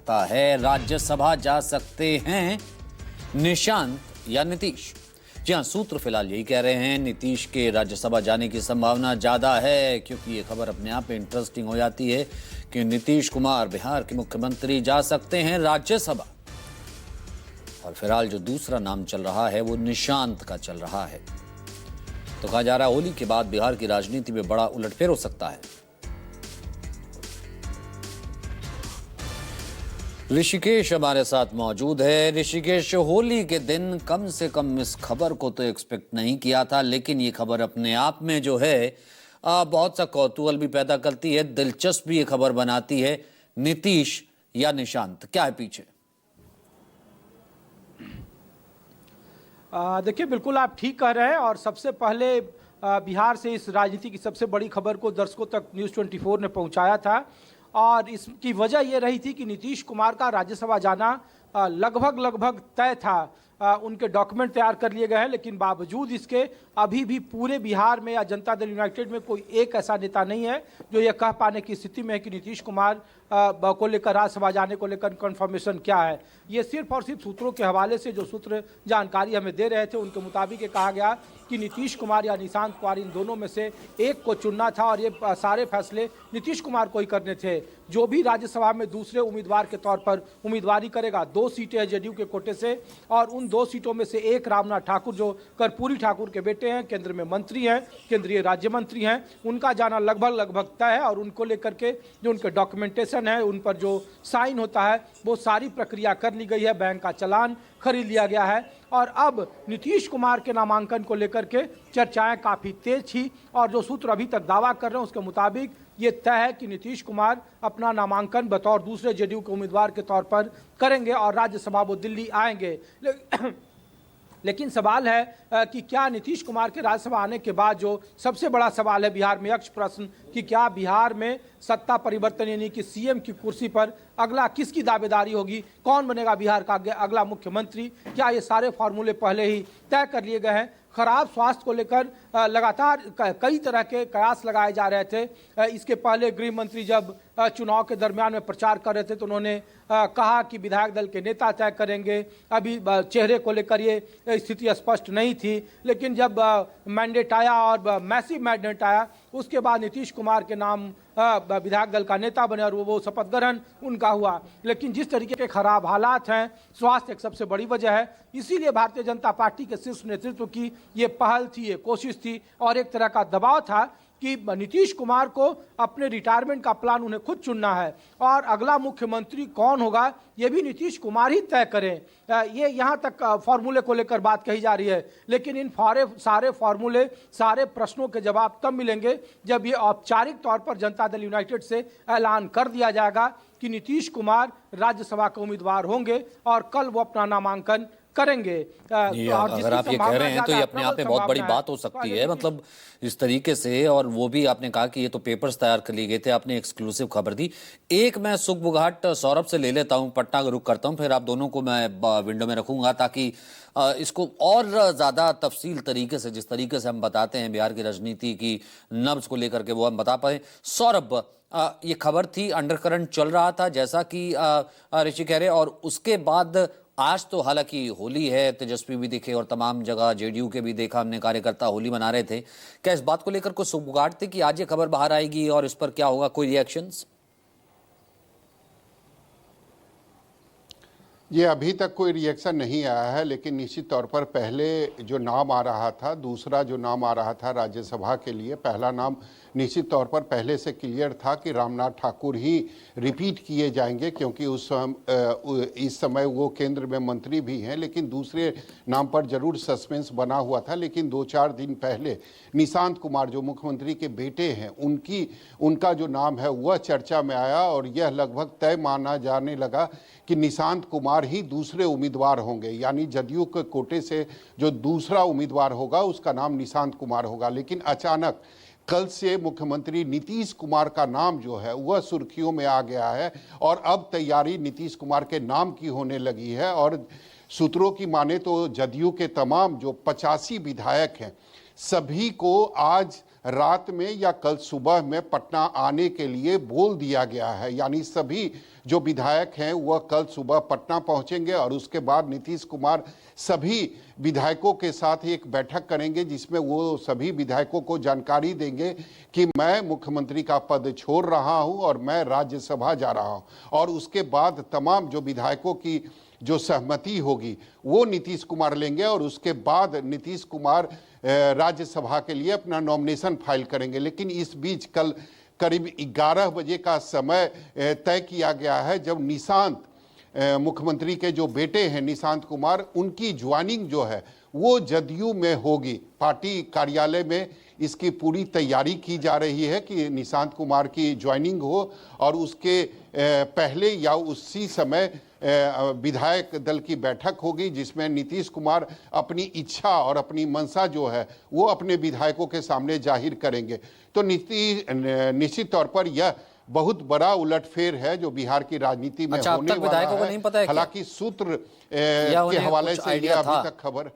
सकता है, राज्यसभा जा सकते हैं निशांत या नीतीश। जी हां, सूत्र फिलहाल यही कह रहे हैं, नीतीश के राज्यसभा जाने की संभावना ज्यादा है, क्योंकि ये खबर अपने आप में इंटरेस्टिंग हो जाती है कि नीतीश कुमार बिहार के मुख्यमंत्री जा सकते हैं राज्यसभा। और फिलहाल जो दूसरा नाम चल रहा है वो निशांत का चल रहा है। तो कहा जा रहा है होली के बाद बिहार की राजनीति में बड़ा उलटफेर हो सकता है। ऋषिकेश हमारे साथ मौजूद है। ऋषिकेश, होली के दिन कम से कम इस खबर को तो एक्सपेक्ट नहीं किया था, लेकिन ये खबर अपने आप में जो है बहुत सा कौतूहल भी पैदा करती है, दिलचस्प भी ये खबर बनाती है। नीतीश या निशांत, क्या है पीछे? देखिए, बिल्कुल आप ठीक कह रहे हैं। और सबसे पहले बिहार से इस राजनीति की सबसे बड़ी खबर को दर्शकों तक न्यूज़ 24 ने पहुंचाया था, और इसकी वजह यह रही थी कि नीतीश कुमार का राज्यसभा जाना लगभग तय था। उनके डॉक्यूमेंट तैयार कर लिए गए हैं, लेकिन बावजूद इसके अभी भी पूरे बिहार में या जनता दल यूनाइटेड में कोई एक ऐसा नेता नहीं है जो ये कह पाने की स्थिति में है कि नीतीश कुमार को लेकर राज्यसभा जाने को लेकर कंफर्मेशन क्या है। ये सिर्फ और सिर्फ सूत्रों के हवाले से जो सूत्र जानकारी हमें दे रहे थे, उनके मुताबिक ये कहा गया कि नीतीश कुमार या निशांत कुमार, इन दोनों में से एक को चुनना था, और ये सारे फैसले नीतीश कुमार को ही करने थे। जो भी राज्यसभा में दूसरे उम्मीदवार के तौर पर उम्मीदवारी करेगा, 2 सीटें हैं जेडीयू के कोटे से, और उन 2 सीटों में से एक रामनाथ ठाकुर, जो कर्पूरी ठाकुर के बेटे हैं, केंद्र में मंत्री हैं, केंद्रीय राज्य मंत्री हैं, उनका जाना लगभग तय है। और उनको लेकर के जो उनके डॉक्यूमेंटेशन है, उन पर जो साइन होता है, वो सारी प्रक्रिया कर ली गई है, बैंक का चालान खरीद लिया गया है। और अब नीतीश कुमार के नामांकन को लेकर के चर्चाएं काफ़ी तेज थी, और जो सूत्र अभी तक दावा कर रहे हैं उसके मुताबिक ये तय है कि नीतीश कुमार अपना नामांकन बतौर दूसरे जेडीयू के उम्मीदवार के तौर पर करेंगे और राज्यसभा वो दिल्ली आएंगे। लेकिन सवाल है कि क्या नीतीश कुमार के राज्यसभा आने के बाद, जो सबसे बड़ा सवाल है बिहार में, यक्ष प्रश्न, कि क्या बिहार में सत्ता परिवर्तन यानी कि सीएम की कुर्सी पर अगला किसकी दावेदारी होगी, कौन बनेगा बिहार का अगला मुख्यमंत्री, क्या ये सारे फॉर्मूले पहले ही तय कर लिए गए हैं? खराब स्वास्थ्य को लेकर लगातार कई तरह के कयास लगाए जा रहे थे। इसके पहले गृह मंत्री जब चुनाव के दरमियान में प्रचार कर रहे थे तो उन्होंने कहा कि विधायक दल के नेता तय करेंगे। अभी चेहरे को लेकर ये स्थिति स्पष्ट नहीं थी, लेकिन जब मैंडेट आया और मैसिव मैंडेट आया, उसके बाद नीतीश कुमार के नाम विधायक दल का नेता बने और वो शपथ ग्रहण उनका हुआ। लेकिन जिस तरीके के खराब हालात हैं, स्वास्थ्य एक सबसे बड़ी वजह है, इसीलिए भारतीय जनता पार्टी के शीर्ष नेतृत्व की ये पहल थी, ये कोशिश थी, और एक तरह का दबाव था कि नीतीश कुमार को अपने रिटायरमेंट का प्लान उन्हें खुद चुनना है, और अगला मुख्यमंत्री कौन होगा ये भी नीतीश कुमार ही तय करें। ये यहाँ तक फॉर्मूले को लेकर बात कही जा रही है, लेकिन इन सारे फॉर्मूले, सारे प्रश्नों के जवाब तब मिलेंगे जब ये औपचारिक तौर पर जनता दल यूनाइटेड से ऐलान कर दिया जाएगा कि नीतीश कुमार राज्यसभा के उम्मीदवार होंगे और कल वो अपना नामांकन करेंगे। अगर आप ये कह रहे हैं तो ये अपने आप में बहुत बड़ी बात हो सकती है, मतलब इस तरीके से। और वो भी आपने कहा कि ये तो पेपर्स तैयार कर लिए गए थे, आपने एक्सक्लूसिव खबर दी। एक मैं सुख बुघाट सौरभ से ले लेता हूं, पटना का रुख करता हूं, फिर आप दोनों को मैं विंडो में रखूंगा ताकि इसको और ज्यादा तफसील तरीके से, जिस तरीके से हम बताते हैं बिहार की राजनीति की नब्ज को लेकर के, वो हम बता पाए। सौरभ, ये खबर थी, अंडरकरंट चल रहा था जैसा कि ऋषि कह रहे, और उसके बाद आज तो हालांकि होली है, तेजस्वी भी दिखे और तमाम जगह जेडीयू के भी देखा हमने कार्यकर्ता होली मना रहे थे। क्या इस बात को लेकर कोई सुगबुगाहट थी कि आज ये खबर बाहर आएगी और इस पर क्या होगा, कोई रिएक्शंस? ये अभी तक कोई रिएक्शन नहीं आया है, लेकिन निश्चित तौर पर पहले जो नाम आ रहा था, दूसरा जो नाम आ रहा था राज्यसभा के लिए, पहला नाम निश्चित तौर पर पहले से क्लियर था कि रामनाथ ठाकुर ही रिपीट किए जाएंगे, क्योंकि इस समय वो केंद्र में मंत्री भी हैं। लेकिन दूसरे नाम पर जरूर सस्पेंस बना हुआ था। लेकिन 2-4 दिन पहले निशांत कुमार, जो मुख्यमंत्री के बेटे हैं, उनका जो नाम है वह चर्चा में आया, और यह लगभग तय माना जाने लगा कि निशांत कुमार ही दूसरे उम्मीदवार होंगे, यानी जदयू के कोटे से जो दूसरा उम्मीदवार होगा उसका नाम निशांत कुमार होगा। लेकिन अचानक कल से मुख्यमंत्री नीतीश कुमार का नाम जो है वह सुर्खियों में आ गया है, और अब तैयारी नीतीश कुमार के नाम की होने लगी है। और सूत्रों की माने तो जदयू के तमाम जो 85 विधायक हैं, सभी को आज रात में या कल सुबह में पटना आने के लिए बोल दिया गया है। यानी सभी जो विधायक हैं वह कल सुबह पटना पहुंचेंगे और उसके बाद नीतीश कुमार सभी विधायकों के साथ एक बैठक करेंगे जिसमें वो सभी विधायकों को जानकारी देंगे कि मैं मुख्यमंत्री का पद छोड़ रहा हूं और मैं राज्यसभा जा रहा हूं। और उसके बाद तमाम जो विधायकों की जो सहमति होगी वो नीतीश कुमार लेंगे और उसके बाद नीतीश कुमार राज्यसभा के लिए अपना नॉमिनेशन फाइल करेंगे। लेकिन इस बीच कल करीब 11 बजे का समय तय किया गया है जब निशांत मुख्यमंत्री के जो बेटे हैं निशांत कुमार, उनकी ज्वाइनिंग जो है वो जदयू में होगी। पार्टी कार्यालय में इसकी पूरी तैयारी की जा रही है कि निशांत कुमार की ज्वाइनिंग हो और उसके पहले या उसी समय विधायक दल की बैठक होगी जिसमें नीतीश कुमार अपनी इच्छा और अपनी मंशा जो है वो अपने विधायकों के सामने जाहिर करेंगे। तो निश्चित तौर पर यह बहुत बड़ा उलटफेर है जो बिहार की राजनीति में होने वाला है। हालांकि सूत्र के हवाले से यह अभी तक खबर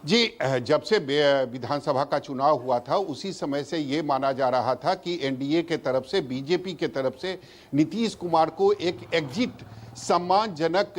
जी, जब से विधानसभा का चुनाव हुआ था उसी समय से ये माना जा रहा था कि एनडीए के तरफ से, बीजेपी के तरफ से नीतीश कुमार को एक एग्जिट सम्मानजनक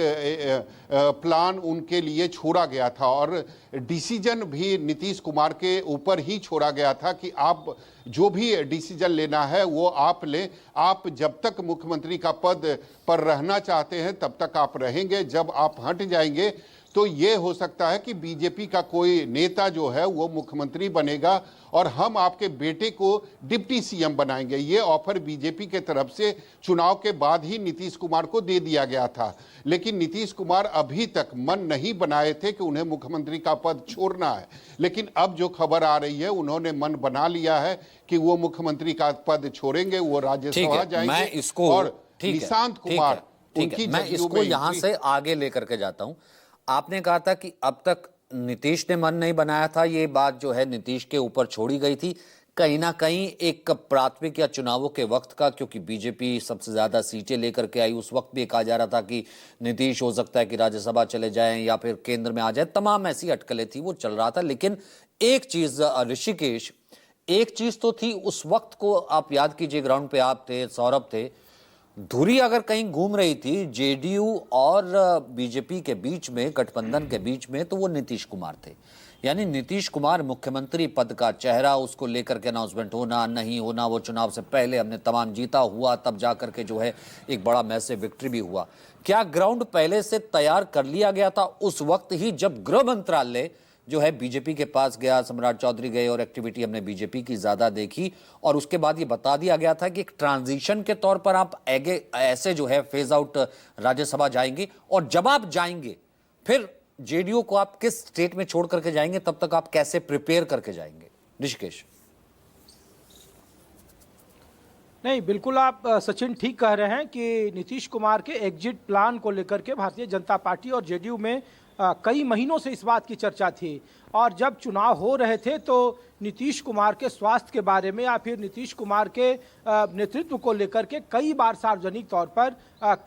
प्लान उनके लिए छोड़ा गया था और डिसीजन भी नीतीश कुमार के ऊपर ही छोड़ा गया था कि आप जो भी डिसीजन लेना है वो आप लें। आप जब तक मुख्यमंत्री का पद पर रहना चाहते हैं तब तक आप रहेंगे, जब आप हट जाएंगे तो ये हो सकता है कि बीजेपी का कोई नेता जो है वो मुख्यमंत्री बनेगा और हम आपके बेटे को डिप्टी सीएम बनाएंगे। ये ऑफर बीजेपी के तरफ से चुनाव के बाद ही नीतीश कुमार को दे दिया गया था। लेकिन नीतीश कुमार अभी तक मन नहीं बनाए थे कि उन्हें मुख्यमंत्री का पद छोड़ना है। लेकिन अब जो खबर आ रही है उन्होंने मन बना लिया है कि वो मुख्यमंत्री का पद छोड़ेंगे, वो राज्यसभा जाएंगे और निशांत कुमार उनकी। मैं इसको यहां से आगे लेकर के जाता हूं। आपने कहा था कि अब तक नीतीश ने मन नहीं बनाया था, ये बात जो है नीतीश के ऊपर छोड़ी गई थी कहीं ना कहीं एक प्राथमिक या चुनावों के वक्त का, क्योंकि बीजेपी सबसे ज्यादा सीटें लेकर के आई। उस वक्त भी कहा जा रहा था कि नीतीश हो सकता है कि राज्यसभा चले जाएं या फिर केंद्र में आ जाए, तमाम ऐसी अटकलें थी, वो चल रहा था। लेकिन एक चीज ऋषिकेश, एक चीज तो थी उस वक्त को आप याद कीजिए, ग्राउंड पे आप थे, सौरभ थे, धुरी अगर कहीं घूम रही थी जेडीयू और बीजेपी के बीच में, गठबंधन के बीच में, तो वो नीतीश कुमार थे। यानी नीतीश कुमार मुख्यमंत्री पद का चेहरा, उसको लेकर के अनाउंसमेंट होना नहीं होना, वो चुनाव से पहले हमने तमाम जीता हुआ, तब जाकर के जो है एक बड़ा मैसिव विक्ट्री भी हुआ। क्या ग्राउंड पहले से तैयार कर लिया गया था उस वक्त ही जब गृह मंत्रालय जो है बीजेपी के पास गया, सम्राट चौधरी गए और एक्टिविटी हमने बीजेपी की ज्यादा देखी और उसके बाद ये बता दिया गया था कि एक ट्रांजिशन के तौर पर आप ऐसे जो है फेज आउट राज्यसभा जाएंगे और जब आप जाएंगे फिर जेडीयू को आप किस स्टेट में छोड़ करके जाएंगे, तब तक आप कैसे प्रिपेयर करके जाएंगे? ऋषिकेश। नहीं, बिल्कुल आप सचिन ठीक कह रहे हैं कि नीतीश कुमार के एग्जिट प्लान को लेकर के भारतीय जनता पार्टी और जेडीयू में कई महीनों से इस बात की चर्चा थी और जब चुनाव हो रहे थे तो नीतीश कुमार के स्वास्थ्य के बारे में या फिर नीतीश कुमार के नेतृत्व को लेकर के कई बार सार्वजनिक तौर पर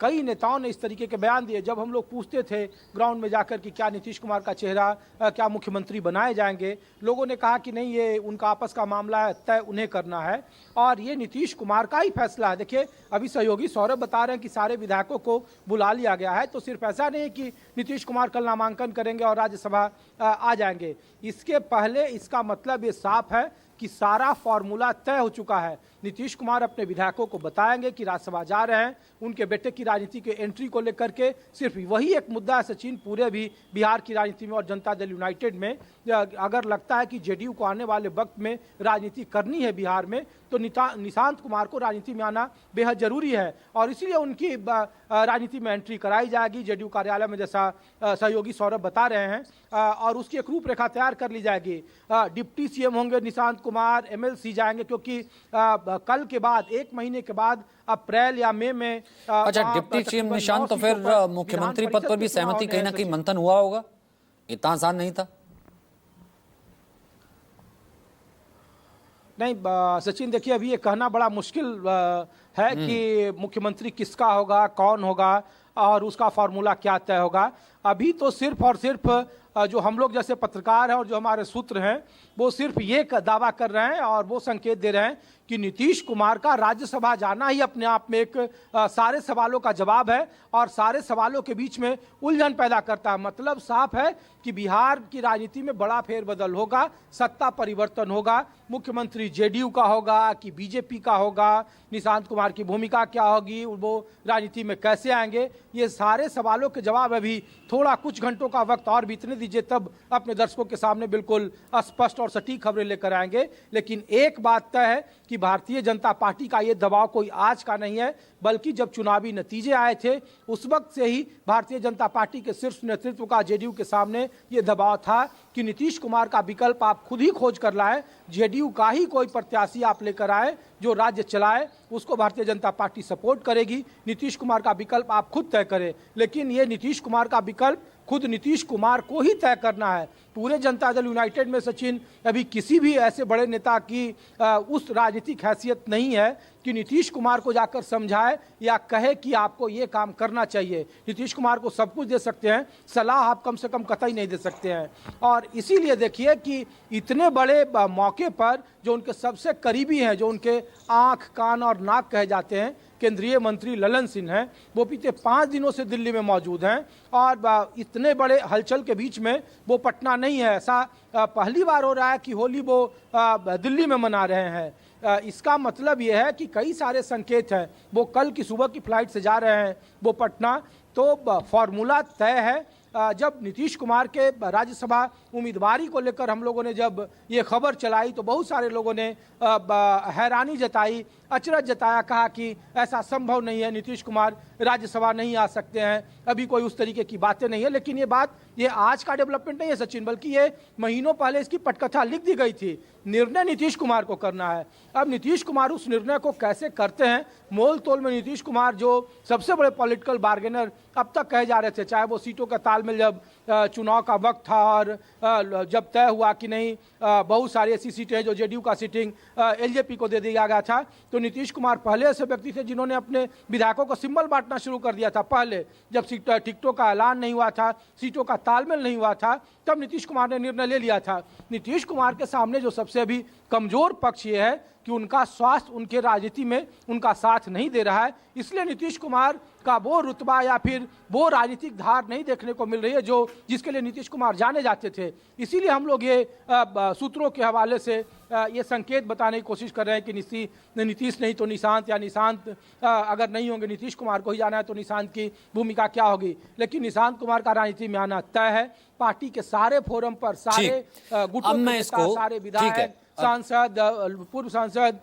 कई नेताओं ने इस तरीके के बयान दिए। जब हम लोग पूछते थे ग्राउंड में जाकर कि क्या नीतीश कुमार का चेहरा क्या मुख्यमंत्री बनाए जाएंगे, लोगों ने कहा कि नहीं, ये उनका आपस का मामला है, तय उन्हें करना है और ये नीतीश कुमार का ही फैसला है। देखिए, अभी सहयोगी सौरभ बता रहे हैं कि सारे विधायकों को बुला लिया गया है, तो सिर्फ ऐसा नहीं है कि नीतीश कुमार कल नामांकन करेंगे और राज्यसभा आ जाएंगे। इसके पहले इसका मतलब ये साफ है कि सारा फॉर्मूला तय हो चुका है। नीतीश कुमार अपने विधायकों को बताएंगे कि राज्यसभा जा रहे हैं, उनके बेटे की राजनीति के एंट्री को लेकर के सिर्फ वही एक मुद्दा है सचिन, पूरे भी बिहार की राजनीति में और जनता दल यूनाइटेड में अगर लगता है कि जेडीयू को आने वाले वक्त में राजनीति करनी है बिहार में, तो निशांत कुमार को राजनीति में आना बेहद जरूरी है और इसीलिए उनकी राजनीति में एंट्री कराई जाएगी जेडीयू कार्यालय में, जैसा सहयोगी सौरभ बता रहे हैं, और उसकी एक रूपरेखा तैयार कर ली जाएगी। डिप्टी सीएम होंगे निशांत कुमार, एमएलसी जाएंगे, क्योंकि कल के बाद, एक महीने के बाद, अप्रैल या मई में अच्छा, डिप्टी सीएम निशांत, तो फिर मुख्यमंत्री पद पर भी सहमति कहीं ना कहीं मंथन हुआ होगा, इतना आसान नहीं था। नहीं सचिन, देखिए, अभी ये कहना बड़ा मुश्किल है कि मुख्यमंत्री किसका होगा, कौन होगा और उसका फॉर्मूला क्या तय होगा। अभी तो सिर्फ और सिर्फ जो हम लोग जैसे पत्रकार हैं और जो हमारे सूत्र हैं वो सिर्फ ये दावा कर रहे हैं और वो संकेत दे रहे हैं कि नीतीश कुमार का राज्यसभा जाना ही अपने आप में एक सारे सवालों का जवाब है और सारे सवालों के बीच में उलझन पैदा करता है। मतलब साफ है कि बिहार की राजनीति में बड़ा फेरबदल होगा, सत्ता परिवर्तन होगा, मुख्यमंत्री जेडीयू का होगा कि बीजेपी का होगा, निशांत कुमार की भूमिका क्या होगी, वो राजनीति में कैसे आएंगे, ये सारे सवालों के जवाब अभी थोड़ा कुछ घंटों का वक्त और बीतने दीजिए, तब अपने दर्शकों के सामने बिल्कुल स्पष्ट और सटीक खबरें लेकर आएंगे। लेकिन एक बात तय है कि भारतीय जनता पार्टी का ये दबाव कोई आज का नहीं है, बल्कि जब चुनावी नतीजे आए थे उस वक्त से ही भारतीय जनता पार्टी के शीर्ष नेतृत्व का जेडीयू के सामने ये दबाव था कि नीतीश कुमार का विकल्प आप खुद ही खोज कर लाएं, जेडीयू का ही कोई प्रत्याशी आप लेकर आए जो राज्य चलाए, उसको भारतीय जनता पार्टी सपोर्ट करेगी। नीतीश कुमार का विकल्प आप खुद तय करें। लेकिन ये नीतीश कुमार का विकल्प खुद नीतीश कुमार को ही तय करना है। पूरे जनता दल यूनाइटेड में सचिन अभी किसी भी ऐसे बड़े नेता की उस राजनीतिक हैसियत नहीं है कि नीतीश कुमार को जाकर समझाए या कहे कि आपको ये काम करना चाहिए। नीतीश कुमार को सब कुछ दे सकते हैं, सलाह आप कम से कम कतई नहीं दे सकते हैं। और इसीलिए देखिए कि इतने बड़े मौके पर जो उनके सबसे करीबी हैं, जो उनके आँख कान और नाक कहे जाते हैं, केंद्रीय मंत्री ललन सिंह हैं, वो बीते 5 दिनों से दिल्ली में मौजूद हैं और इतने बड़े हलचल के बीच में वो पटना नहीं है। ऐसा पहली बार हो रहा है कि होली वो दिल्ली में मना रहे हैं। इसका मतलब ये है कि कई सारे संकेत हैं। वो कल की सुबह की फ्लाइट से जा रहे हैं वो पटना, तो फॉर्मूला तय है। जब नीतीश कुमार के राज्यसभा उम्मीदवारी को लेकर हम लोगों ने जब ये खबर चलाई तो बहुत सारे लोगों ने हैरानी जताई, अचरज जताया, कहा कि ऐसा संभव नहीं है, नीतीश कुमार राज्यसभा नहीं आ सकते हैं, अभी कोई उस तरीके की बातें नहीं है। लेकिन ये आज का डेवलपमेंट नहीं है सचिन, बल्कि ये महीनों पहले इसकी पटकथा लिख दी गई थी। निर्णय नीतीश कुमार को करना है। अब नीतीश कुमार उस निर्णय को कैसे करते हैं, मोल तोल में नीतीश कुमार जो सबसे बड़े पॉलिटिकल बार्गेनर अब तक कहे जा रहे थे, चाहे वो सीटों का तालमेल जब चुनाव का वक्त था और जब तय हुआ कि नहीं बहुत सारी ऐसी सीटें हैं जो जेडीयू का सीटिंग एलजेपी को दे दिया गया था, तो नीतीश कुमार पहले ऐसे व्यक्ति थे जिन्होंने अपने विधायकों को सिंबल बांटना शुरू कर दिया था। पहले जब टिकटों का ऐलान नहीं हुआ था, सीटों का तालमेल नहीं हुआ था, तब नीतीश कुमार ने निर्णय ले लिया था। नीतीश कुमार के सामने जो सबसे अभी कमजोर पक्ष ये है कि उनका स्वास्थ्य उनके राजनीति में उनका साथ नहीं दे रहा है, इसलिए नीतीश कुमार का वो रुतबा या फिर वो राजनीतिक धार नहीं देखने को मिल रही है जो जिसके लिए नीतीश कुमार जाने जाते थे। इसीलिए हम लोग ये सूत्रों के हवाले से ये संकेत बताने की कोशिश कर रहे हैं कि नीतीश नहीं तो निशांत, या निशांत अगर नहीं होंगे, नीतीश कुमार को ही जाना है तो निशांत की भूमिका क्या होगी। लेकिन निशांत कुमार का राजनीति में आना तय है। पार्टी के सारे फोरम पर सारे गुटों के नेता, सारे विधायक, सांसद, पूर्व सांसद।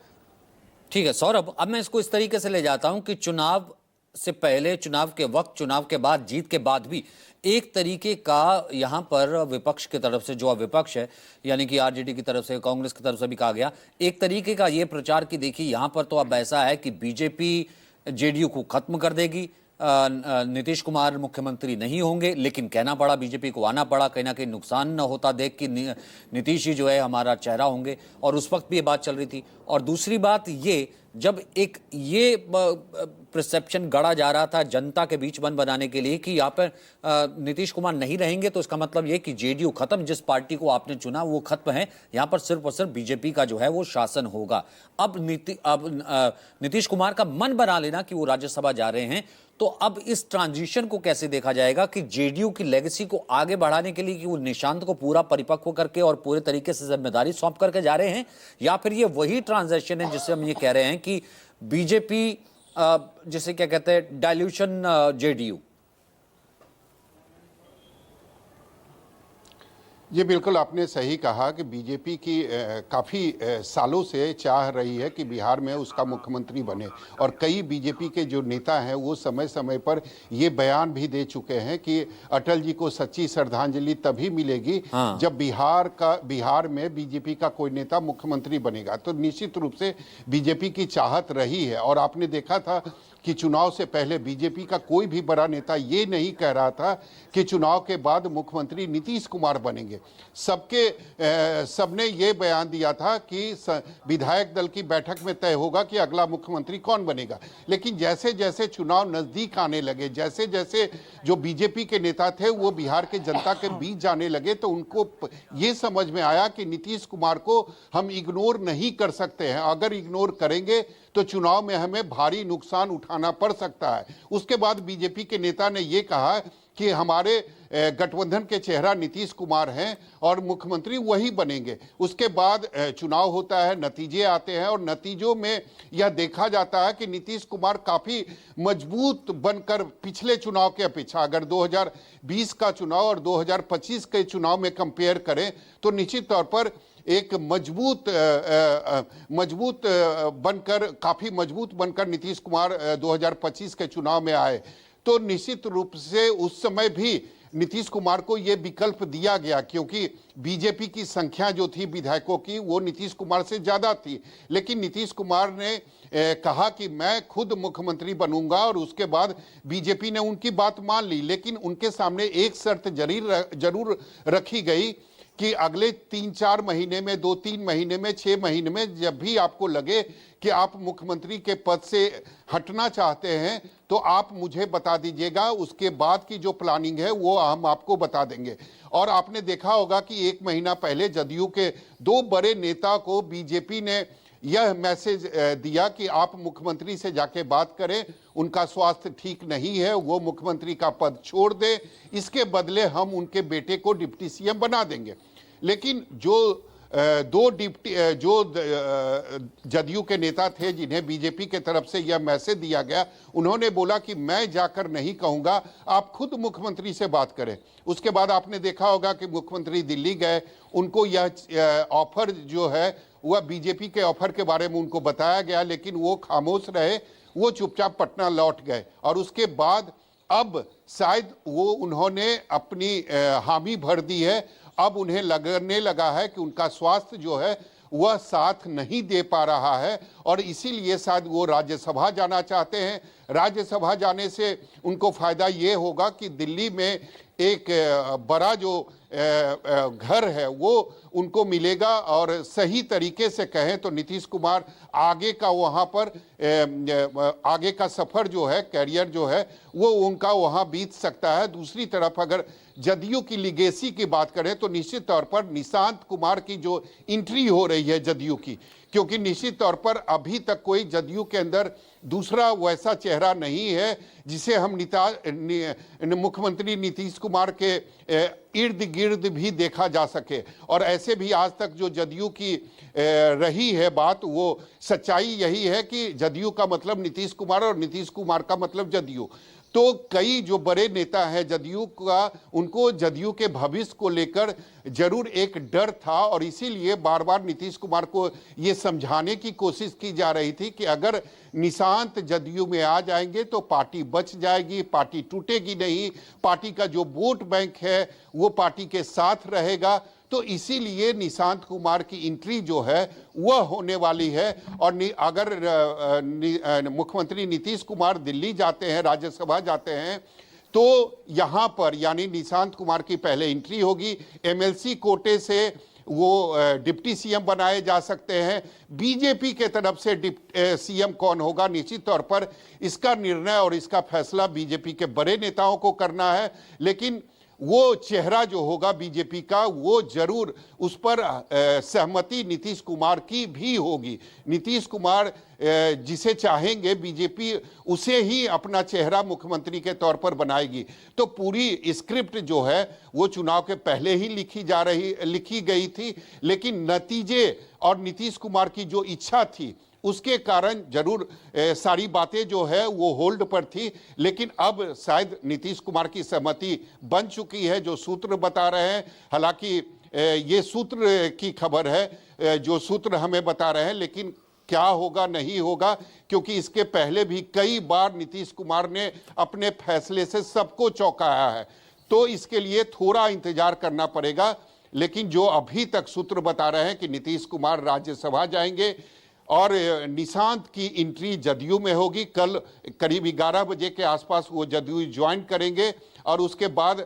ठीक है सौरभ, अब मैं इसको इस तरीके से ले जाता हूं कि चुनाव से पहले, चुनाव के वक्त, चुनाव के बाद, जीत के बाद भी एक तरीके का यहां पर विपक्ष की तरफ से, जो विपक्ष है यानी कि आरजेडी की तरफ से, कांग्रेस की तरफ से भी कहा गया, एक तरीके का यह प्रचार कि देखिए यहां पर तो अब ऐसा है कि बीजेपी जेडीयू को खत्म कर देगी, नीतीश कुमार मुख्यमंत्री नहीं होंगे, लेकिन कहना पड़ा, बीजेपी को आना पड़ा, कहीं ना कहीं नुकसान न होता देख कि नीतीश ही जो है हमारा चेहरा होंगे, और उस वक्त भी ये बात चल रही थी। और दूसरी बात ये, जब एक ये परसेप्शन गढ़ा जा रहा था जनता के बीच मन बनाने के लिए कि यहाँ पर नीतीश कुमार नहीं रहेंगे तो इसका मतलब ये कि जेडीयू खत्म, जिस पार्टी को आपने चुना वो खत्म है, यहाँ पर सिर्फ और सिर्फ बीजेपी का जो है वो शासन होगा। अब नीतीश कुमार का मन बना लेना कि वो राज्यसभा जा रहे हैं, तो अब इस ट्रांजिशन को कैसे देखा जाएगा कि जेडीयू की लेगेसी को आगे बढ़ाने के लिए कि वो निशांत को पूरा परिपक्व करके और पूरे तरीके से जिम्मेदारी सौंप करके जा रहे हैं, या फिर ये वही ट्रांजिशन है जिससे हम ये कह रहे हैं कि बीजेपी जिसे क्या कहते हैं, डाइल्यूशन जेडीयू। ये बिल्कुल आपने सही कहा कि बीजेपी की काफ़ी सालों से चाह रही है कि बिहार में उसका मुख्यमंत्री बने, और कई बीजेपी के जो नेता हैं वो समय समय पर ये बयान भी दे चुके हैं कि अटल जी को सच्ची श्रद्धांजलि तभी मिलेगी जब बिहार में बीजेपी का कोई नेता मुख्यमंत्री बनेगा। तो निश्चित रूप से बीजेपी की चाहत रही है, और आपने देखा था कि चुनाव से पहले बीजेपी का कोई भी बड़ा नेता ये नहीं कह रहा था कि चुनाव के बाद मुख्यमंत्री नीतीश कुमार बनेंगे। बनेंगे। सबने ये बयान दिया था कि विधायक दल की बैठक में तय होगा कि अगला मुख्यमंत्री कौन बनेगा, लेकिन जैसे जैसे चुनाव नजदीक आने लगे, जैसे जैसे जो बीजेपी के नेता थे वो बिहार के जनता के बीच जाने लगे, तो उनको ये समझ में आया कि नीतीश कुमार को हम इग्नोर नहीं कर सकते हैं। अगर इग्नोर करेंगे तो चुनाव में हमें भारी नुकसान उठाना पड़ सकता है। उसके बाद बीजेपी के नेता ने यह कहा कि हमारे गठबंधन के चेहरा नीतीश कुमार हैं और मुख्यमंत्री वही बनेंगे। उसके बाद चुनाव होता है, नतीजे आते हैं और नतीजों में यह देखा जाता है कि नीतीश कुमार काफी मजबूत बनकर पिछले चुनाव के अपेक्षा, अगर 2020 का चुनाव और 2025 के चुनाव में कंपेयर करें तो निश्चित तौर पर एक मजबूत बनकर, काफी मजबूत बनकर नीतीश कुमार 2025 के चुनाव में आए। तो निश्चित रूप से उस समय भी नीतीश कुमार को यह विकल्प दिया गया, क्योंकि बीजेपी की संख्या जो थी विधायकों की वो नीतीश कुमार से ज्यादा थी, लेकिन नीतीश कुमार ने कहा कि मैं खुद मुख्यमंत्री बनूंगा और उसके बाद बीजेपी ने उनकी बात मान ली। लेकिन उनके सामने एक शर्त जरूर रखी गई कि अगले 3-4 महीने में, 2-3 महीने में, 6 महीने में जब भी आपको लगे कि आप मुख्यमंत्री के पद से हटना चाहते हैं तो आप मुझे बता दीजिएगा, उसके बाद की जो प्लानिंग है वो हम आपको बता देंगे। और आपने देखा होगा कि 1 महीना पहले जदयू के 2 बड़े नेता को बीजेपी ने यह मैसेज दिया कि आप मुख्यमंत्री से जाके बात करें, उनका स्वास्थ्य ठीक नहीं है, वो मुख्यमंत्री का पद छोड़ दे, इसके बदले हम उनके बेटे को डिप्टी सीएम बना देंगे। लेकिन जो जदयू के नेता थे जिन्हें बीजेपी के तरफ से यह मैसेज दिया गया, उन्होंने बोला कि मैं जाकर नहीं कहूंगा, आप खुद मुख्यमंत्री से बात करें। उसके बाद आपने देखा होगा कि मुख्यमंत्री दिल्ली गए, उनको यह ऑफर जो है वह बीजेपी के ऑफर के बारे में उनको बताया गया, लेकिन वो खामोश रहे, वो चुपचाप पटना लौट गए। और उसके बाद अब शायद वो उन्होंने अपनी हामी भर दी है। अब उन्हें लगने लगा है कि उनका स्वास्थ्य जो है वह साथ नहीं दे पा रहा है और इसीलिए शायद वो राज्यसभा जाना चाहते हैं। राज्यसभा जाने से उनको फायदा ये होगा कि दिल्ली में एक बड़ा जो घर है वो उनको मिलेगा और सही तरीके से कहें तो नीतीश कुमार आगे का वहाँ पर आगे का सफ़र जो है, कैरियर जो है वो उनका वहाँ बीत सकता है। दूसरी तरफ अगर जदयू की लिगेसी की बात करें तो निश्चित तौर पर निशांत कुमार की जो एंट्री हो रही है जदयू की, क्योंकि निश्चित तौर पर अभी तक कोई जदयू के अंदर दूसरा वैसा चेहरा नहीं है जिसे हम मुख्यमंत्री नीतीश कुमार के इर्द गिर्द भी देखा जा सके। और ऐसे भी आज तक जो जदयू की रही है बात, वो सच्चाई यही है कि जदयू का मतलब नीतीश कुमार और नीतीश कुमार का मतलब जदयू। तो कई जो बड़े नेता हैं जदयू का, उनको जदयू के भविष्य को लेकर जरूर एक डर था और इसीलिए बार बार नीतीश कुमार को ये समझाने की कोशिश की जा रही थी कि अगर निशांत जदयू में आ जाएंगे तो पार्टी बच जाएगी, पार्टी टूटेगी नहीं, पार्टी का जो वोट बैंक है वो पार्टी के साथ रहेगा। तो इसीलिए निशांत कुमार की एंट्री जो है वह होने वाली है। और अगर मुख्यमंत्री नीतीश कुमार दिल्ली जाते हैं, राज्यसभा जाते हैं, तो यहाँ पर यानी निशांत कुमार की पहले एंट्री होगी। एमएलसी कोटे से वो डिप्टी सीएम बनाए जा सकते हैं। बीजेपी के तरफ से सीएम कौन होगा, निश्चित तौर पर इसका निर्णय और इसका फैसला बीजेपी के बड़े नेताओं को करना है। लेकिन वो चेहरा जो होगा बीजेपी का, वो जरूर उस पर सहमति नीतीश कुमार की भी होगी। नीतीश कुमार जिसे चाहेंगे बीजेपी उसे ही अपना चेहरा मुख्यमंत्री के तौर पर बनाएगी। तो पूरी स्क्रिप्ट जो है वो चुनाव के पहले ही लिखी गई थी, लेकिन नतीजे और नीतीश कुमार की जो इच्छा थी उसके कारण जरूर सारी बातें जो है वो होल्ड पर थी। लेकिन अब शायद नीतीश कुमार की सहमति बन चुकी है, जो सूत्र बता रहे हैं। हालांकि ये सूत्र की खबर है, जो सूत्र हमें बता रहे हैं, लेकिन क्या होगा नहीं होगा, क्योंकि इसके पहले भी कई बार नीतीश कुमार ने अपने फैसले से सबको चौंकाया है। तो इसके लिए थोड़ा इंतजार करना पड़ेगा। लेकिन जो अभी तक सूत्र बता रहे हैं कि नीतीश कुमार राज्यसभा जाएंगे और निशांत की एंट्री जदयू में होगी। कल करीब 11 बजे के आसपास वो जदयू ज्वाइन करेंगे और उसके बाद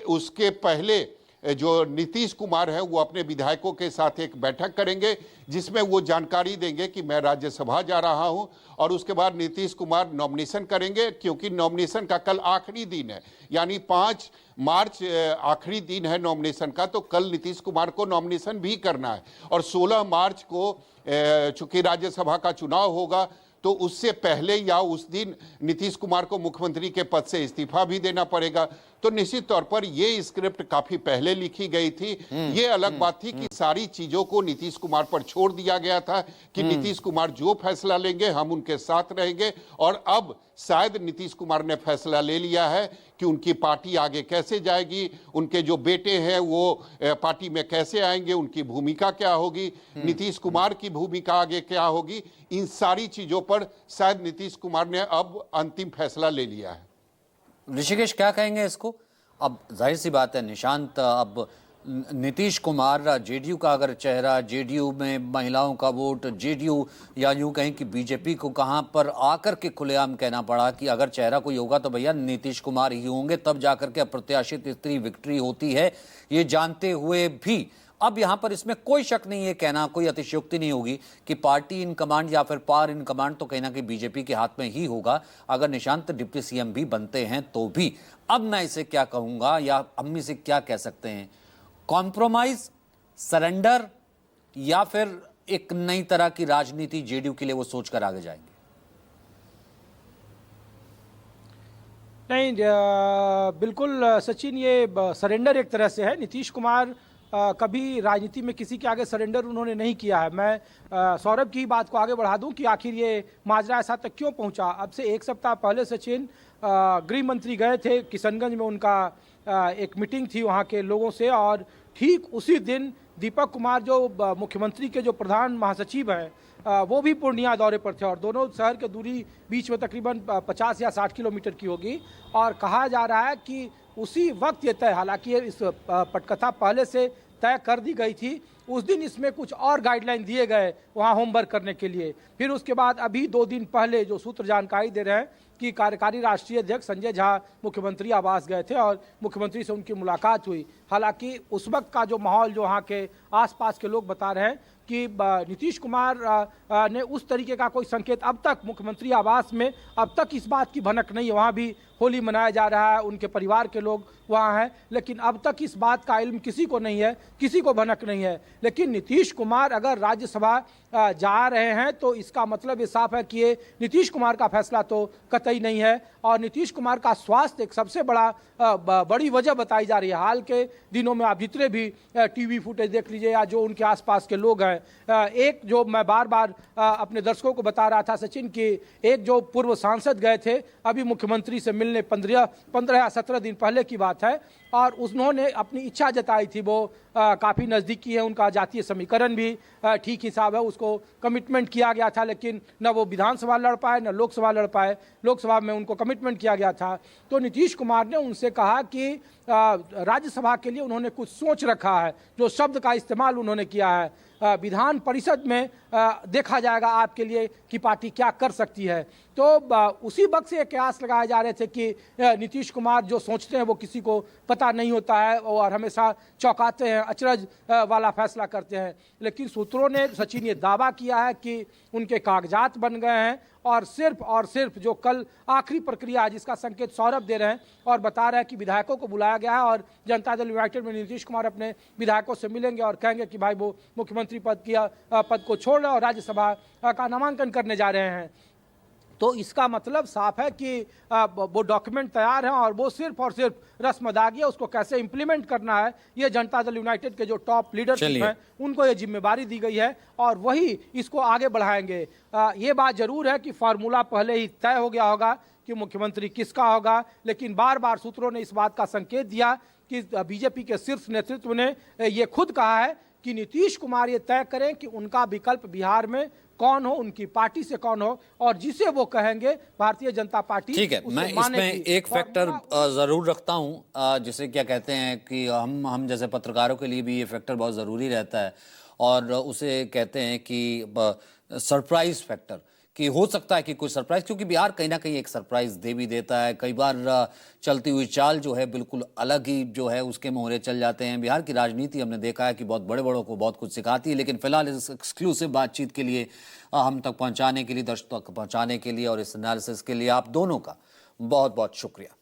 उसके पहले जो नीतीश कुमार है वो अपने विधायकों के साथ एक बैठक करेंगे जिसमें वो जानकारी देंगे कि मैं राज्यसभा जा रहा हूं, और उसके बाद नीतीश कुमार नॉमिनेशन करेंगे, क्योंकि नॉमिनेशन का कल आखिरी दिन है, यानी 5 मार्च आखिरी दिन है नॉमिनेशन का। तो कल नीतीश कुमार को नॉमिनेशन भी करना है, और 16 मार्च को चूंकि राज्यसभा का चुनाव होगा तो उससे पहले या उस दिन नीतीश कुमार को मुख्यमंत्री के पद से इस्तीफा भी देना पड़ेगा। तो निश्चित तौर पर ये स्क्रिप्ट काफी पहले लिखी गई थी। ये अलग बात थी कि सारी चीजों को नीतीश कुमार पर छोड़ दिया गया था कि नीतीश कुमार जो फैसला लेंगे हम उनके साथ रहेंगे, और अब शायद नीतीश कुमार ने फैसला ले लिया है कि उनकी पार्टी आगे कैसे जाएगी, उनके जो बेटे हैं वो पार्टी में कैसे आएंगे, उनकी भूमिका क्या होगी, नीतीश कुमार की भूमिका आगे क्या होगी, इन सारी चीजों पर शायद नीतीश कुमार ने अब अंतिम फैसला ले लिया है। ऋषिकेश क्या कहेंगे इसको? अब जाहिर सी बात है निशांत, अब नीतीश कुमार जेडीयू का अगर चेहरा, जेडीयू में महिलाओं का वोट, जेडीयू या यूं कहें कि बीजेपी को कहां पर आकर के खुलेआम कहना पड़ा कि अगर चेहरा कोई होगा तो भैया नीतीश कुमार ही होंगे, तब जाकर के अप्रत्याशित स्त्री विक्ट्री होती है। ये जानते हुए भी अब यहां पर इसमें कोई शक नहीं है, कहना कोई अतिशयोक्ति नहीं होगी कि पार्टी इन कमांड या फिर पार इन कमांड तो कहीं ना कहीं बीजेपी के हाथ में ही होगा, अगर निशांत डिप्टी सीएम भी बनते हैं तो भी। अब मैं इसे क्या कहूंगा या हम इसे क्या कह सकते हैं, कॉम्प्रोमाइज, सरेंडर, या फिर एक नई तरह की राजनीति जेडीयू के लिए वो सोचकर आगे जाएंगे? नहीं, बिल्कुल सचिन, ये सरेंडर एक तरह से है। नीतीश कुमार कभी राजनीति में किसी के आगे सरेंडर उन्होंने नहीं किया है। मैं सौरभ की बात को आगे बढ़ा दूं कि आखिर ये माजरा ऐसा तक क्यों पहुंचा। अब से 1 सप्ताह पहले सचिन, गृह मंत्री गए थे किशनगंज में, उनका एक मीटिंग थी वहां के लोगों से, और ठीक उसी दिन दीपक कुमार जो मुख्यमंत्री के जो प्रधान महासचिव हैं वो भी पूर्णिया दौरे पर थे, और दोनों शहर की दूरी बीच में तकरीबन 50 या 60 किलोमीटर की होगी। और कहा जा रहा है कि उसी वक्त ये तय, हालांकि इस पटकथा पहले से तय कर दी गई थी, उस दिन इसमें कुछ और गाइडलाइन दिए गए वहाँ होमवर्क करने के लिए। फिर उसके बाद अभी 2 दिन पहले जो सूत्र जानकारी दे रहे हैं कि कार्यकारी राष्ट्रीय अध्यक्ष संजय झा मुख्यमंत्री आवास गए थे और मुख्यमंत्री से उनकी मुलाकात हुई। हालांकि उस वक्त का जो माहौल, जो वहाँ के आसपास के लोग बता रहे हैं कि नीतीश कुमार ने उस तरीके का कोई संकेत अब तक मुख्यमंत्री आवास में, अब तक इस बात की भनक नहीं है। वहाँ भी होली मनाया जा रहा है, उनके परिवार के लोग वहाँ हैं, लेकिन अब तक इस बात का इल्म किसी को नहीं है, किसी को भनक नहीं है। लेकिन नीतीश कुमार अगर राज्यसभा जा रहे हैं तो इसका मतलब ये साफ है कि ये नीतीश कुमार का फैसला तो कतई नहीं है। और नीतीश कुमार का स्वास्थ्य एक सबसे बड़ी वजह बताई जा रही है। हाल के दिनों में आप जितने भी टीवी फुटेज देख लीजिए या जो उनके आसपास के लोग हैं, एक जो मैं बार बार अपने दर्शकों को बता रहा था सचिन की, एक जो पूर्व सांसद गए थे अभी मुख्यमंत्री से मिलने 15 या 17 दिन पहले की बात है, और उन्होंने अपनी इच्छा जताई थी, वो काफ़ी नज़दीकी है, उनका जातीय समीकरण भी ठीक हिसाब है, उसको कमिटमेंट किया गया था, लेकिन न वो विधानसभा लड़ पाए न लोकसभा लड़ पाए। लोकसभा में उनको कमिटमेंट किया गया था। तो नीतीश कुमार ने उनसे कहा कि राज्यसभा के लिए उन्होंने कुछ सोच रखा है, जो शब्द का इस्तेमाल उन्होंने किया है, विधान परिषद में देखा जाएगा आपके लिए कि पार्टी क्या कर सकती है। तो उसी वक्त से कयास लगाए जा रहे थे कि नीतीश कुमार जो सोचते हैं वो किसी को पता नहीं होता है और हमेशा चौंकाते हैं, अचरज वाला फैसला करते हैं। लेकिन सूत्रों ने सचिन ये दावा किया है कि उनके कागजात बन गए हैं, और सिर्फ जो कल आखिरी प्रक्रिया है जिसका संकेत सौरभ दे रहे हैं और बता रहे हैं कि विधायकों को बुलाया गया है और जनता दल यूनाइटेड में नीतीश कुमार अपने विधायकों से मिलेंगे और कहेंगे कि भाई वो मुख्यमंत्री पद को छोड़ रहे और राज्यसभा का नामांकन करने जा रहे हैं। तो इसका मतलब साफ है कि वो डॉक्यूमेंट तैयार हैं और वो सिर्फ और सिर्फ रस्म अदागी है, उसको कैसे इंप्लीमेंट करना है ये जनता दल यूनाइटेड के जो टॉप लीडरशिप हैं उनको ये जिम्मेवारी दी गई है और वही इसको आगे बढ़ाएंगे। ये बात जरूर है कि फार्मूला पहले ही तय हो गया होगा कि मुख्यमंत्री किसका होगा, लेकिन बार बार सूत्रों ने इस बात का संकेत दिया कि बीजेपी के शीर्ष नेतृत्व ने ये खुद कहा है कि नीतीश कुमार ये तय करें कि उनका विकल्प बिहार में कौन हो, उनकी पार्टी से कौन हो, और जिसे वो कहेंगे भारतीय जनता पार्टी। ठीक है, मैं इसमें एक फैक्टर जरूर रखता हूं, जिसे क्या कहते हैं कि हम जैसे पत्रकारों के लिए भी ये फैक्टर बहुत जरूरी रहता है, और उसे कहते हैं कि सरप्राइज फैक्टर, कि हो सकता है कि कोई सरप्राइज, क्योंकि बिहार कहीं ना कहीं एक सरप्राइज दे भी देता है। कई बार चलती हुई चाल जो है बिल्कुल अलग ही जो है उसके मोहरे चल जाते हैं। बिहार की राजनीति हमने देखा है कि बहुत बड़े बड़ों को बहुत कुछ सिखाती है। लेकिन फिलहाल इस एक्सक्लूसिव बातचीत के लिए, हम तक पहुंचाने के लिए, दर्शकों तक पहुंचाने के लिए और इस एनालिसिस के लिए आप दोनों का बहुत बहुत शुक्रिया।